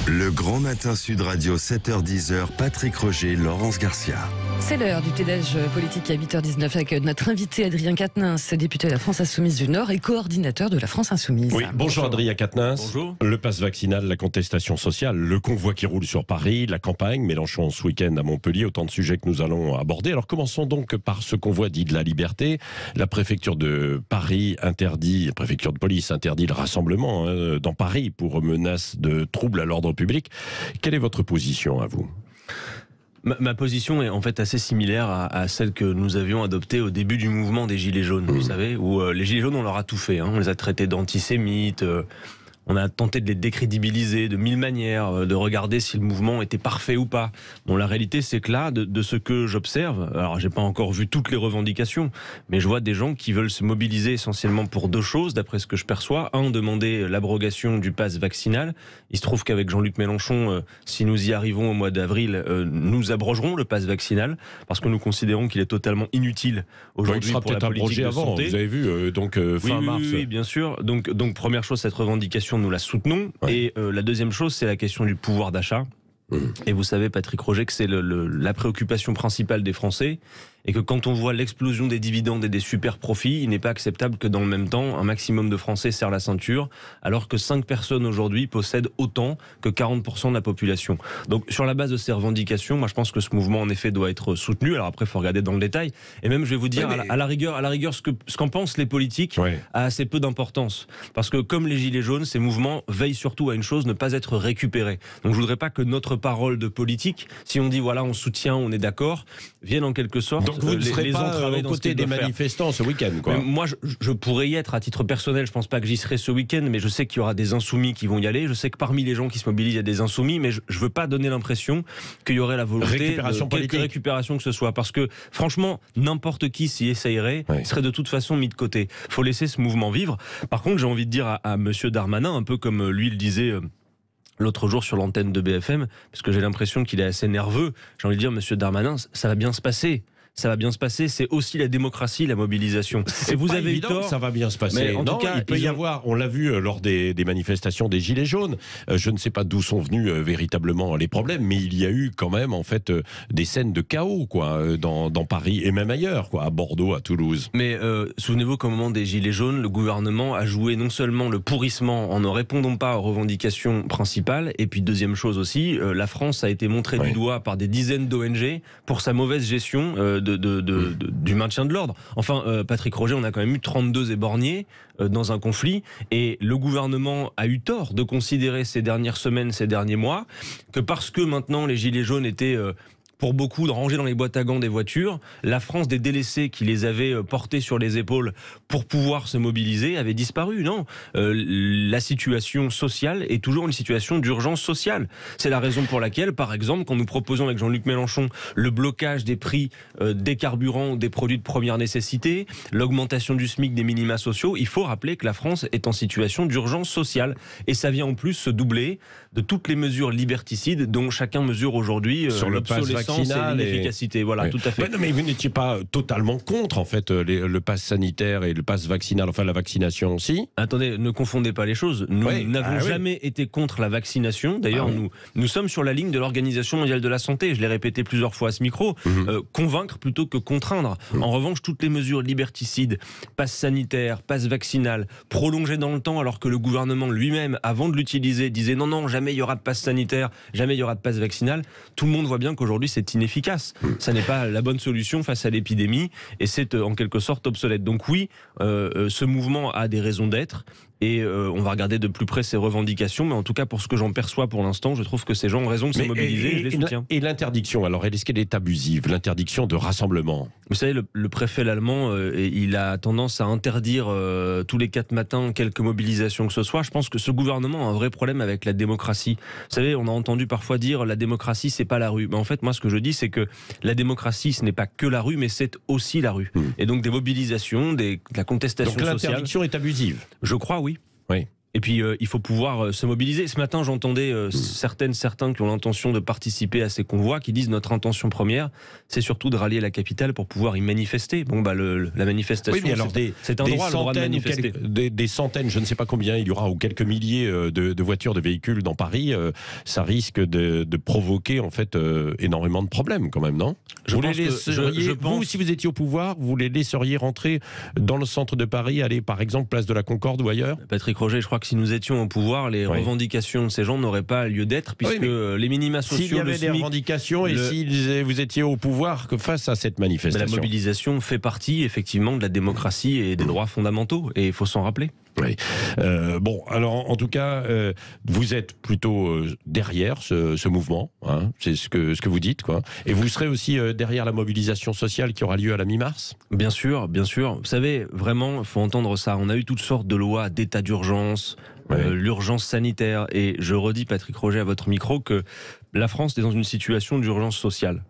Le Grand Matin Sud Radio, 7h-10h, Patrick Roger, Laurence Garcia. C'est l'heure du petit-déj politique à 8h19 avec notre invité Adrien Quatennens, député de la France Insoumise du Nord et coordinateur de la France Insoumise. Oui, bonjour Adrien Quatennens. Bonjour. Le pass vaccinal, la contestation sociale, le convoi qui roule sur Paris, la campagne, Mélenchon ce week-end à Montpellier, autant de sujets que nous allons aborder. Alors commençons donc par ce convoi dit de la liberté. La préfecture de Paris interdit, la préfecture de police interdit le rassemblement dans Paris pour menace de troubles à l'ordre public. Quelle est votre position à vous ? Ma position est en fait assez similaire à celle que nous avions adoptée au début du mouvement des Gilets jaunes, vous savez, où les Gilets jaunes, on leur a tout fait. On les a traités d'antisémites, on a tenté de les décrédibiliser de mille manières, de regarder si le mouvement était parfait ou pas. Bon, la réalité, c'est que là, de ce que j'observe, alors j'ai pas encore vu toutes les revendications, mais je vois des gens qui veulent se mobiliser essentiellement pour deux choses, d'après ce que je perçois. Un, demander l'abrogation du pass vaccinal. Il se trouve qu'avec Jean-Luc Mélenchon, si nous y arrivons au mois d'avril, nous abrogerons le pass vaccinal, parce que nous considérons qu'il est totalement inutile aujourd'hui pour la politique de avant, santé. Vous avez vu, fin mars. Oui, bien sûr. Donc première chose, cette revendication, nous la soutenons. Ouais. Et la deuxième chose, c'est la question du pouvoir d'achat. Et vous savez, Patrick Roger, que c'est la préoccupation principale des Français. Et que quand on voit l'explosion des dividendes et des super profits, il n'est pas acceptable que dans le même temps, un maximum de Français serrent la ceinture, alors que 5 personnes aujourd'hui possèdent autant que 40% de la population. Donc sur la base de ces revendications, moi je pense que ce mouvement en effet doit être soutenu. Alors après, il faut regarder dans le détail. Et même, je vais vous dire, à la rigueur, ce qu'en pensent les politiques a assez peu d'importance. Parce que comme les Gilets jaunes, ces mouvements veillent surtout à une chose, ne pas être récupérés. Donc je voudrais pas que notre parole de politique, si on dit voilà, on soutient, on est d'accord, vienne en quelque sorte... Donc vous ne serez pas aux côtés des manifestants ce week-end, quoi. Moi, je pourrais y être à titre personnel. Je pense pas que j'y serai ce week-end, mais je sais qu'il y aura des insoumis qui vont y aller. Je sais que parmi les gens qui se mobilisent, il y a des insoumis, mais je veux pas donner l'impression qu'il y aurait la volonté de quelque récupération que ce soit. Parce que, franchement, n'importe qui s'y essayerait serait de toute façon mis de côté. Faut laisser ce mouvement vivre. Par contre, j'ai envie de dire à monsieur Darmanin, un peu comme lui le disait... l'autre jour sur l'antenne de BFM, parce que j'ai l'impression qu'il est assez nerveux, j'ai envie de dire, monsieur Darmanin, ça va bien se passer. Ça va bien se passer, c'est aussi la démocratie, la mobilisation. Et vous avez eu tort, ça va bien se passer. Mais en tout cas, il peut y avoir, on l'a vu lors des manifestations des Gilets jaunes, je ne sais pas d'où sont venus véritablement les problèmes, mais il y a eu quand même en fait des scènes de chaos dans Paris et même ailleurs, à Bordeaux, à Toulouse. Mais souvenez-vous qu'au moment des Gilets jaunes, le gouvernement a joué non seulement le pourrissement en ne répondant pas aux revendications principales, et puis deuxième chose aussi, la France a été montrée du doigt par des dizaines d'ONG pour sa mauvaise gestion du maintien de l'ordre. Enfin, Patrick Roger, on a quand même eu 32 éborgnés dans un conflit, et le gouvernement a eu tort de considérer ces dernières semaines, ces derniers mois, que parce que maintenant les Gilets jaunes étaient... pour beaucoup, de ranger dans les boîtes à gants des voitures, la France des délaissés qui les avait portés sur les épaules pour pouvoir se mobiliser avait disparu. Non, la situation sociale est toujours une situation d'urgence sociale. C'est la raison pour laquelle, par exemple, quand nous proposons avec Jean-Luc Mélenchon le blocage des prix des carburants ou des produits de première nécessité, l'augmentation du SMIC, des minima sociaux, il faut rappeler que la France est en situation d'urgence sociale. Et ça vient en plus se doubler de toutes les mesures liberticides dont chacun mesure aujourd'hui sur le pass vaccinal et l'efficacité. Voilà, tout à fait. Non, mais vous n'étiez pas totalement contre, en fait, le pass sanitaire et le pass vaccinal, enfin la vaccination aussi. Attendez, ne confondez pas les choses. Nous n'avons jamais été contre la vaccination. D'ailleurs, nous sommes sur la ligne de l'Organisation mondiale de la santé. Je l'ai répété plusieurs fois à ce micro. Convaincre plutôt que contraindre. En revanche, toutes les mesures liberticides, pass sanitaire, pass vaccinal, prolongées dans le temps, alors que le gouvernement lui-même, avant de l'utiliser, disait non, jamais il y aura de pass sanitaire, jamais il y aura de pass vaccinal. Tout le monde voit bien qu'aujourd'hui, c'est inefficace. Ça n'est pas la bonne solution face à l'épidémie, et c'est en quelque sorte obsolète. Donc oui, ce mouvement a des raisons d'être, et on va regarder de plus près ses revendications, mais en tout cas pour ce que j'en perçois pour l'instant, je trouve que ces gens ont raison de se mobiliser, et je les soutiens. Et l'interdiction, alors est-ce qu'elle est abusive, l'interdiction de rassemblement? Vous savez, le préfet allemand, il a tendance à interdire tous les 4 matins quelques mobilisations que ce soit. Je pense que ce gouvernement a un vrai problème avec la démocratie. Vous savez, on a entendu parfois dire la démocratie, c'est pas la rue. Mais en fait, moi, ce que je dis, c'est que la démocratie, ce n'est pas que la rue, mais c'est aussi la rue. Et donc des mobilisations, de la contestation sociale. Donc l'interdiction est abusive? Je crois, oui. Oui. Et puis, il faut pouvoir se mobiliser. Ce matin, j'entendais certains qui ont l'intention de participer à ces convois, qui disent notre intention première, c'est surtout de rallier la capitale pour pouvoir y manifester. Bon, la manifestation, oui, alors c'est un droit, le droit de manifester. Des centaines, je ne sais pas combien il y aura, ou quelques milliers de voitures, de véhicules dans Paris, ça risque de provoquer en fait énormément de problèmes quand même, non ? Vous, si vous étiez au pouvoir, vous les laisseriez rentrer dans le centre de Paris, aller par exemple place de la Concorde ou ailleurs ? Patrick Roger, je crois que si nous étions au pouvoir, les revendications de ces gens n'auraient pas lieu d'être, puisque les minima sociaux... S'il y avait des revendications et si vous étiez au pouvoir face à cette manifestation. La mobilisation fait partie effectivement de la démocratie et des droits fondamentaux, et il faut s'en rappeler. Oui. Bon, alors en tout cas, vous êtes plutôt derrière ce mouvement, hein, c'est ce que vous dites, quoi. Et vous serez aussi derrière la mobilisation sociale qui aura lieu à la mi-mars ? Bien sûr, bien sûr. Vous savez, vraiment, il faut entendre ça. On a eu toutes sortes de lois d'état d'urgence, l'urgence sanitaire. Et je redis, Patrick Roger, à votre micro, que la France est dans une situation d'urgence sociale.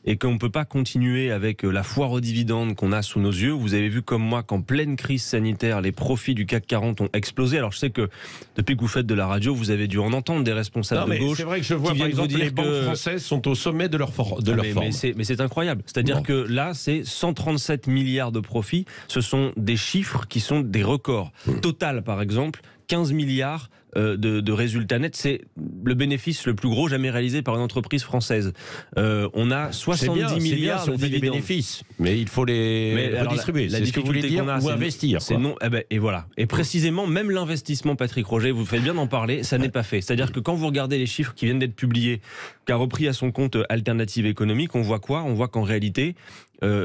Et qu'on ne peut pas continuer avec la foire aux dividendes qu'on a sous nos yeux. Vous avez vu comme moi qu'en pleine crise sanitaire, les profits du CAC 40 ont explosé. Alors je sais que depuis que vous faites de la radio, vous avez dû en entendre des responsables de gauche. C'est vrai que je vois par exemple les banques françaises sont au sommet de leur forme. Mais c'est incroyable. C'est-à-dire que là, c'est 137 milliards de profits. Ce sont des chiffres qui sont des records. Total, par exemple, 15 milliards de résultats nets, c'est le bénéfice le plus gros jamais réalisé par une entreprise française. On a 70 milliards de dividendes. Bénéfices, mais il faut les redistribuer. C'est ce que vous voulez dire, ou investir. Non, et voilà. Et précisément, même l'investissement, Patrick Roger, vous faites bien d'en parler, ça n'est pas fait. C'est-à-dire que quand vous regardez les chiffres qui viennent d'être publiés, qu'a repris à son compte Alternative Économique, on voit quoi ? On voit qu'en réalité,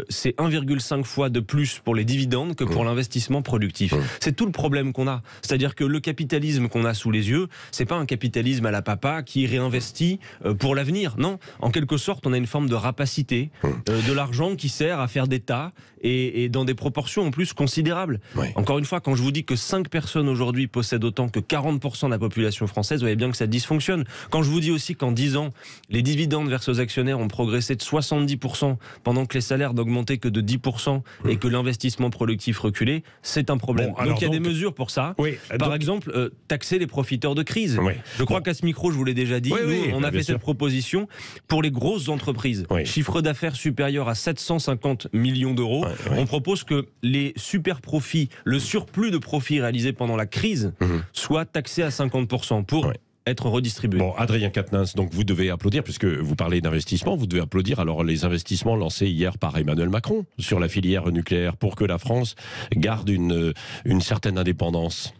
c'est 1,5 fois de plus pour les dividendes que pour l'investissement productif. C'est tout le problème qu'on a. C'est-à-dire que le capitalisme qu'on a sous les yeux, c'est pas un capitalisme à la papa qui réinvestit pour l'avenir. Non, en quelque sorte, on a une forme de rapacité, de l'argent qui sert à faire des tas et dans des proportions en plus considérables. Encore une fois, quand je vous dis que 5 personnes aujourd'hui possèdent autant que 40% de la population française, vous voyez bien que ça dysfonctionne. Quand je vous dis aussi qu'en 10 ans, les dividendes versés aux actionnaires ont progressé de 70% pendant que les salaires n'augmentaient que de 10% et que l'investissement productif reculait, c'est un problème. Donc il y a des mesures pour ça. Par exemple, taxer les profiteurs de crise. Je crois qu'à ce micro, je vous l'ai déjà dit, nous, on a fait cette proposition pour les grosses entreprises. Chiffre d'affaires supérieur à 750 millions d'euros. On propose que les super profits, le surplus de profits réalisés pendant la crise, soit taxé à 50% pour être redistribué. Bon, Adrien Quatennens, donc vous devez applaudir, puisque vous parlez d'investissement, vous devez applaudir alors les investissements lancés hier par Emmanuel Macron sur la filière nucléaire pour que la France garde une certaine indépendance.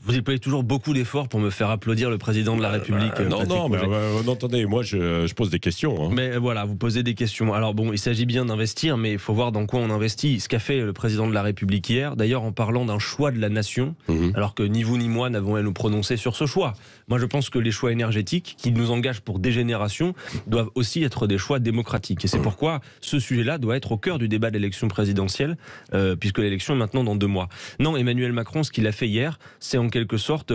Vous déployez toujours beaucoup d'efforts pour me faire applaudir le président de la République. Non, mais attendez, moi je pose des questions. Hein. Mais voilà, vous posez des questions. Alors bon, il s'agit bien d'investir, mais il faut voir dans quoi on investit. Ce qu'a fait le président de la République hier, d'ailleurs en parlant d'un choix de la nation, alors que ni vous ni moi n'avons à nous prononcer sur ce choix. Moi je pense que les choix énergétiques qui nous engagent pour des générations doivent aussi être des choix démocratiques. Et c'est pourquoi ce sujet-là doit être au cœur du débat de l'élection présidentielle, puisque l'élection est maintenant dans 2 mois. Non, Emmanuel Macron, ce qu'il a fait hier, c'est en quelque sorte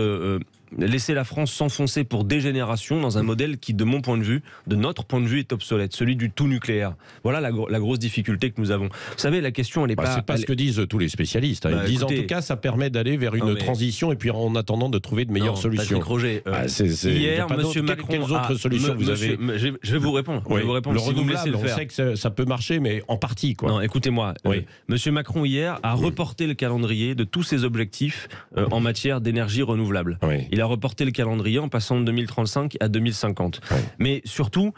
laisser la France s'enfoncer pour des générations dans un modèle qui, de mon point de vue, de notre point de vue, est obsolète, celui du tout nucléaire. Voilà la grosse difficulté que nous avons. Vous savez, la question, elle n'est pas... C'est pas ce que disent tous les spécialistes. Ils disent écoutez, en tout cas, ça permet d'aller vers une transition et puis en attendant de trouver de meilleures solutions. Patrick Roger, hier, M. Macron... Quelles autres solutions vous avez ? Je vais vous répondre. Je vais vous répondre le si vous me laissez le faire. On sait que ça peut marcher, mais en partie, quoi. Non, écoutez-moi. M. Macron, hier, a reporté le calendrier de tous ses objectifs en matière d'énergie renouvelable. Il a reporté le calendrier en passant de 2035 à 2050. Mais surtout,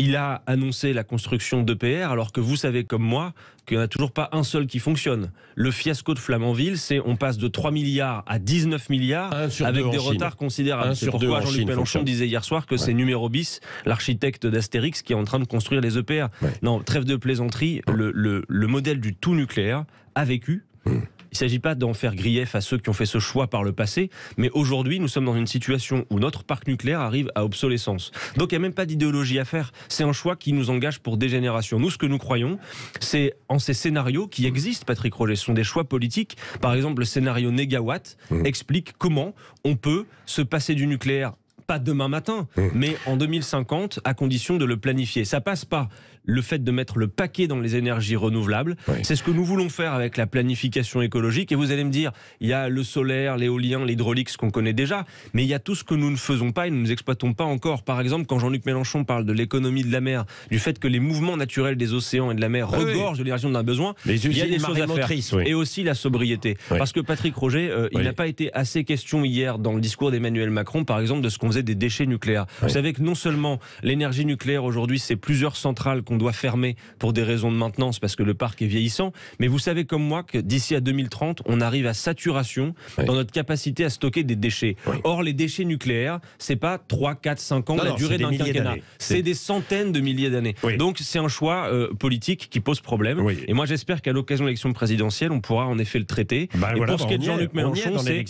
il a annoncé la construction d'EPR alors que vous savez comme moi qu'il n'y en a toujours pas un seul qui fonctionne. Le fiasco de Flamanville, c'est on passe de 3 milliards à 19 milliards avec des retards considérables. C'est pourquoi Jean-Luc Mélenchon disait hier soir que c'est Numéro Bis, l'architecte d'Astérix, qui est en train de construire les EPR. Non, trêve de plaisanterie, le modèle du tout nucléaire a vécu. Il ne s'agit pas d'en faire grief à ceux qui ont fait ce choix par le passé, mais aujourd'hui, nous sommes dans une situation où notre parc nucléaire arrive à obsolescence. Donc il n'y a même pas d'idéologie à faire. C'est un choix qui nous engage pour des générations. Nous, ce que nous croyons, c'est en ces scénarios qui existent, Patrick Roger. Ce sont des choix politiques. Par exemple, le scénario Négawatt explique comment on peut se passer du nucléaire, pas demain matin, mais en 2050, à condition de le planifier. Ça passe pas le fait de mettre le paquet dans les énergies renouvelables. Oui. C'est ce que nous voulons faire avec la planification écologique. Et vous allez me dire, il y a le solaire, l'éolien, l'hydraulique, ce qu'on connaît déjà, mais il y a tout ce que nous ne faisons pas et nous n'exploitons pas encore. Par exemple, quand Jean-Luc Mélenchon parle de l'économie de la mer, du fait que les mouvements naturels des océans et de la mer regorgent de l'énergie dont on a besoin, il y a des choses à faire. Et aussi la sobriété. Parce que Patrick Roger, il n'a pas été assez question hier dans le discours d'Emmanuel Macron, par exemple, de ce qu'on faisait des déchets nucléaires. Vous savez que non seulement l'énergie nucléaire aujourd'hui, c'est plusieurs centrales qu'on doit fermer pour des raisons de maintenance parce que le parc est vieillissant, mais vous savez comme moi que d'ici à 2030, on arrive à saturation dans notre capacité à stocker des déchets. Or, les déchets nucléaires, c'est pas 3, 4, 5 ans la durée d'un quinquennat. C'est des centaines de milliers d'années. Donc, c'est un choix politique qui pose problème. Et moi, j'espère qu'à l'occasion de l'élection présidentielle, on pourra en effet le traiter. Pour ce qui est de Jean-Luc Mélenchon, c'est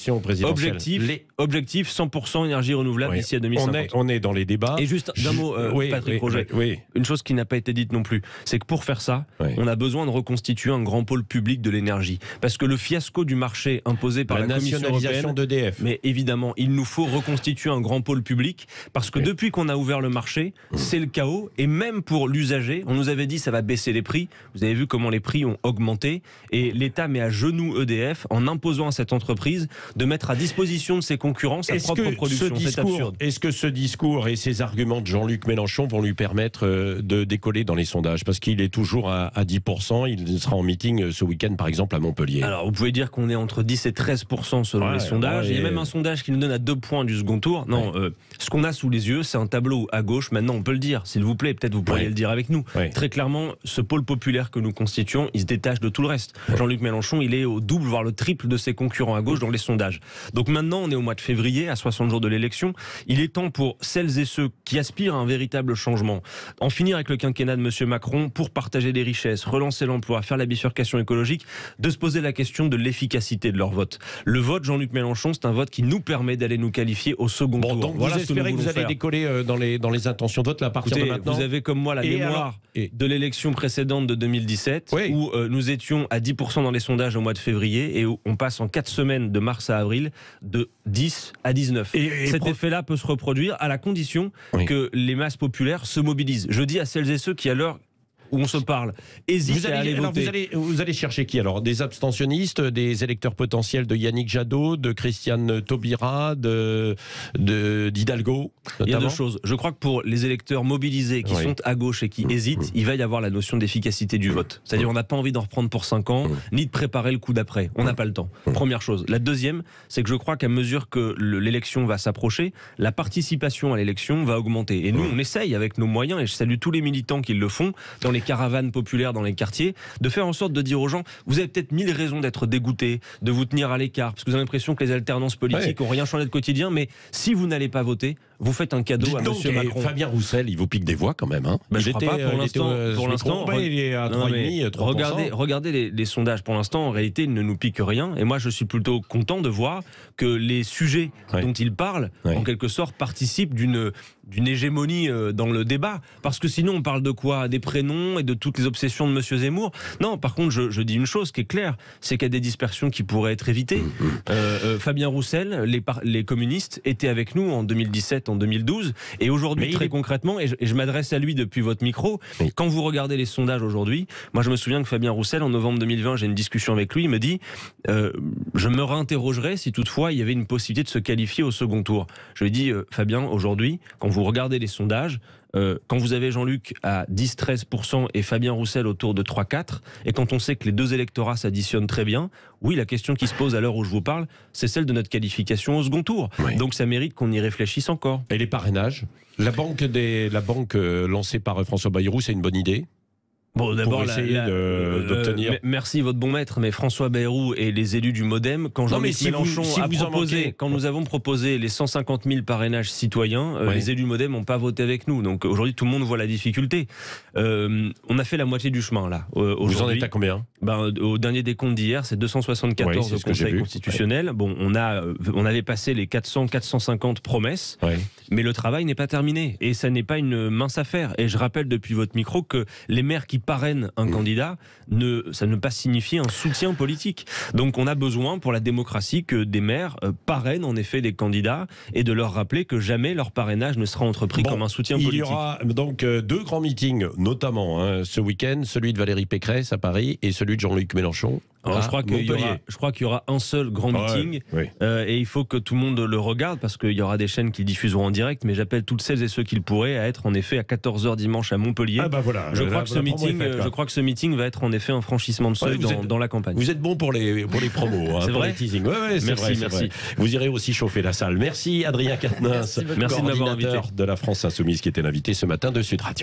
objectif 100% énergie renouvelable d'ici à 2050. On est dans les débats. Et juste d'un mot, Patrick Roger, une chose qui n'a pas été dite non plus, c'est que pour faire ça, on a besoin de reconstituer un grand pôle public de l'énergie. Parce que le fiasco du marché imposé par la Commission européenne, d'EDF. Mais évidemment, il nous faut reconstituer un grand pôle public, parce que depuis qu'on a ouvert le marché, c'est le chaos. Et même pour l'usager, on nous avait dit ça va baisser les prix. Vous avez vu comment les prix ont augmenté. Et l'État met à genoux EDF en imposant à cette entreprise de mettre à disposition de ses concurrents sa propre production. C'est absurde. Est-ce que ce discours et ces arguments de Jean-Luc Mélenchon vont lui permettre de décoller dans les sondages? Parce qu'il est toujours à 10%. Il sera en meeting ce week-end, par exemple, à Montpellier. Alors, vous pouvez dire qu'on est entre 10 et 13% selon les sondages. Il y a même un sondage qui nous donne à 2 points du second tour. Non, ce qu'on a sous les yeux, c'est un tableau à gauche. Maintenant, on peut le dire, s'il vous plaît. Peut-être vous pourriez le dire avec nous. Très clairement, ce pôle populaire que nous constituons, il se détache de tout le reste. Jean-Luc Mélenchon, il est au double, voire le triple de ses concurrents à gauche dans les sondages. Donc maintenant, on est au mois de février, à 60 jours de l'élection. Il est temps pour celles et ceux qui aspirent à un véritable changement, en finir avec le quinquennat de M. Macron pour partager des richesses, relancer l'emploi, faire la bifurcation écologique, de se poser la question de l'efficacité de leur vote. Le vote Jean-Luc Mélenchon, c'est un vote qui nous permet d'aller nous qualifier au second tour. Donc voilà, vous espérez que vous allez décoller dans les intentions de vote là, à partir de maintenant. Vous avez comme moi la mémoire de l'élection précédente de 2017, où nous étions à 10% dans les sondages au mois de février et où on passe en 4 semaines de mars à avril de 10 à 19. Cet effet-là peut se reproduire à la condition que les masses populaires se mobilisent. Je dis à celles et ceux qui, à l'heure où on se parle, hésitent à aller voter. Vous allez chercher qui alors? Des abstentionnistes, des électeurs potentiels de Yannick Jadot, de Christiane Taubira, d'Hidalgo notamment? Il y a 2 choses. Je crois que pour les électeurs mobilisés qui sont à gauche et qui hésitent, il va y avoir la notion d'efficacité du vote. C'est-à-dire on n'a pas envie d'en reprendre pour 5 ans, ni de préparer le coup d'après. On n'a pas le temps. Première chose. La deuxième, c'est que je crois qu'à mesure que l'élection va s'approcher, la participation à l'élection va augmenter. Et nous, on essaye avec nos moyens, et je salue tous les militants qui le font, dans les caravanes populaires dans les quartiers, de faire en sorte de dire aux gens, vous avez peut-être 1000 raisons d'être dégoûtés, de vous tenir à l'écart, parce que vous avez l'impression que les alternances politiques n'ont rien changé de quotidien, mais si vous n'allez pas voter, vous faites un cadeau à M. Macron. Fabien Roussel, il vous pique des voix quand même. Hein. Je ne crois pas pour l'instant. Il est à 3,5, 3%. Regardez les sondages. Pour l'instant, en réalité, il ne nous pique rien. Et moi, je suis plutôt content de voir que les sujets dont il parle, en quelque sorte, participent d'une hégémonie dans le débat. Parce que sinon, on parle de quoi? Des prénoms et de toutes les obsessions de M. Zemmour? Non, par contre, je dis une chose qui est claire, c'est qu'il y a des dispersions qui pourraient être évitées. Fabien Roussel, les communistes, étaient avec nous en 2017, en 2012, et aujourd'hui, très concrètement, et je m'adresse à lui depuis votre micro, quand vous regardez les sondages aujourd'hui, moi je me souviens que Fabien Roussel, en novembre 2020, j'ai une discussion avec lui, il me dit je me réinterrogerai si toutefois il y avait une possibilité de se qualifier au second tour. Je lui dis Fabien, aujourd'hui, quand vous regardez les sondages, quand vous avez Jean-Luc à 10-13% et Fabien Roussel autour de 3-4, et quand on sait que les 2 électorats s'additionnent très bien, oui, la question qui se pose à l'heure où je vous parle, c'est celle de notre qualification au second tour. Donc ça mérite qu'on y réfléchisse encore. Et les parrainages? La banque lancée par François Bayrou, c'est une bonne idée? Bon, d'abord, d'obtenir. Merci, votre bon maître, mais François Bayrou et les élus du MoDem, quand Jean-Luc Mélenchon a proposé, quand nous avons proposé les 150 000 parrainages citoyens, les élus MoDem n'ont pas voté avec nous. Donc aujourd'hui, tout le monde voit la difficulté. On a fait la moitié du chemin, là. Vous en êtes à combien? Au dernier décompte d'hier, c'est 274 au Conseil constitutionnel. Bon, on avait passé les 400-450 promesses, mais le travail n'est pas terminé. Et ça n'est pas une mince affaire. Et je rappelle depuis votre micro que les maires qui parraine un candidat, ça ne pas signifier un soutien politique. Donc on a besoin pour la démocratie que des maires parrainent en effet des candidats et de leur rappeler que jamais leur parrainage ne sera entrepris comme un soutien politique. Il y aura donc 2 grands meetings, notamment ce week-end, celui de Valérie Pécresse à Paris et celui de Jean-Luc Mélenchon. Alors, je crois qu'il y aura un seul grand meeting et il faut que tout le monde le regarde parce qu'il y aura des chaînes qui diffuseront en direct, mais j'appelle toutes celles et ceux qui le pourraient à être en effet à 14h dimanche à Montpellier. Ah bah voilà, je crois que ce meeting va être en effet un franchissement de seuil dans la campagne. Vous êtes bon pour les promos, c'est vrai. les teasings. Ouais, merci. Vous irez aussi chauffer la salle. Merci Adrien Quatennens, merci de m'avoir invité. De la France Insoumise qui était l'invité ce matin de Sud Radio.